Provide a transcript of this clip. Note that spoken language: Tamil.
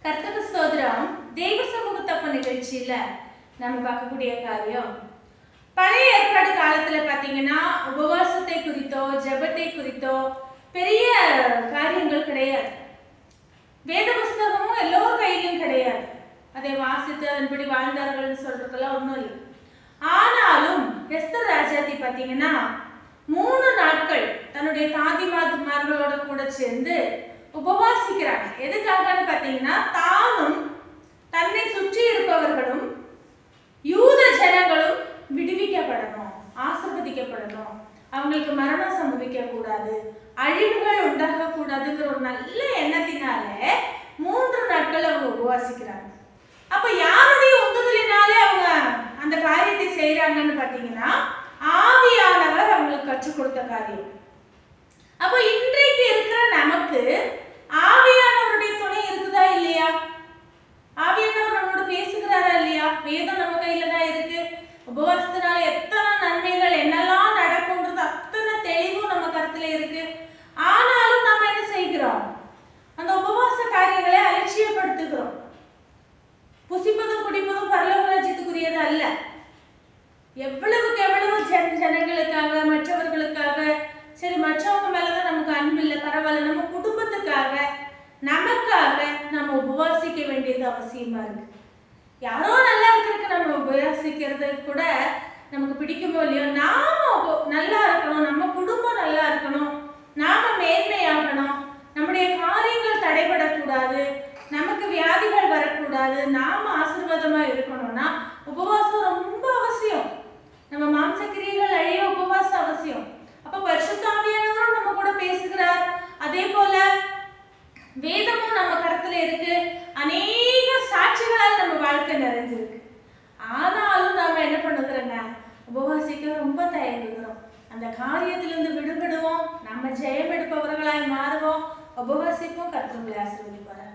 கர்த்தருக்கு ஸ்தோத்திரம். தெய்வ சமூகத்தப்ப நிகழ்ச்சியில நம்ம பார்க்கக்கூடிய காரியம், பழைய ஏற்பாடு காலத்துல பாத்தீங்கன்னா உபவாசத்தை குறித்தோ ஜெபத்தை குறித்தோ பெரிய காரியங்கள் கிடையாது. வேத புஸ்தகமும் எல்லோரும் கையிலும் கிடையாது. அதை வாசித்து அதன்படி வாழ்ந்தார்கள் சொல்றதுக்கெல்லாம் ஒன்றும் இல்லை. ஆனாலும் எஸ்தர் ராஜாத்தி பாத்தீங்கன்னா 3 நாட்கள் தன்னுடைய தாதிமார்களோட கூட சேர்ந்து உபவாசிக்கிறாங்க. எதுக்காகன்னு பாத்தீங்கன்னா, தானும் தன்னை சுற்றி இருப்பவர்களும் யூத ஜனங்களும் விடுவிக்கப்படணும், ஆசீர்வதிக்கப்படணும், அவங்களுக்கு மரணம் சம்பவிக்க கூடாது, அழிவுகள் உண்டாக கூடாதுங்கிற ஒரு நல்ல எண்ணத்தினாலே 3 நாட்கள் அவங்க உபவாசிக்கிறாங்க. அப்ப யாருடைய உந்துதலினாலே அவங்க அந்த காரியத்தை செய்யறாங்கன்னு பாத்தீங்கன்னா, ஆவியானவர் அவங்களுக்கு கற்றுக் கொடுத்த காரியம். அப்ப இன்றைக்கு இருக்கிற நமக்கு ஆவியானவருடைய துணை இருக்குதா இல்லையா? ஆவியானவர் நம்மளோட பேசுகிறாரா இல்லையா? வேதம் நம்ம கையில தான் இருக்கு. உபவாசத்தினால எத்தனை நன்மைகள் என்னெல்லாம் நடக்கும்ன்றது அத்தனை தெளிவும் நம்ம கருத்துல இருக்கு. ஆனாலும் நம்ம என்ன செய்கிறோம்? அந்த உபவாச காரியங்களை அலட்சியப்படுத்துகிறோம். புசிப்பதும் குடிப்பதும் பரலோக ராஜ்யத்துக்குரியது அல்ல. எவ்வளவுக்கு எவ்வளவு ஜனங்களுக்காக, மற்றவர்களுக்காக, சரி மற்றவங்க மேலதான் நமக்கு அன்பு இல்லை, பரவாயில்ல, நம்ம குடும்பத்துக்காக, நமக்காக நம்ம உபவாசிக்க வேண்டியது அவசியமா இருக்கு. யாரோ நல்லா இருக்கிறதுக்கு நம்ம உபவாசிக்கிறது கூட நமக்கு பிடிக்குமோ இல்லையோ, நாம நல்லா இருக்கணும், நம்ம குடும்பம் நல்லா இருக்கணும், நாம மேன்மையாகணும், நம்முடைய காரியங்கள் தடைபடக்கூடாது, நமக்கு வியாதிகள் வரக்கூடாது, நாம ஆசீர்வாதமா இருக்கணும்னா உபவாசம் ரொம்ப அவசியம். நம்ம மாம்சக்கிரியைகள் அழிய உபவாசம் அவசியம். அப்ப பரிசுத்த ஆவியானவரும் நம்ம கூட பேசுகிறார். அதே போல வேதமும் நம்ம கருத்துல இருக்கு. அநேக சாட்சிகளால் நம்ம வாழ்க்கை நிறைஞ்சிருக்கு. ஆனாலும் நாம என்ன பண்ணுகிறோங்க? உபவாசிக்க ரொம்ப தயங்குகிறோம். அந்த காரியத்திலிருந்து விடுபடுவோம், நம்ம ஜெயம் எடுப்பவர்களாய் மாறுவோம், உபவாசிப்போம். கர்த்தர் உங்களை ஆசீர்வதிப்பார்.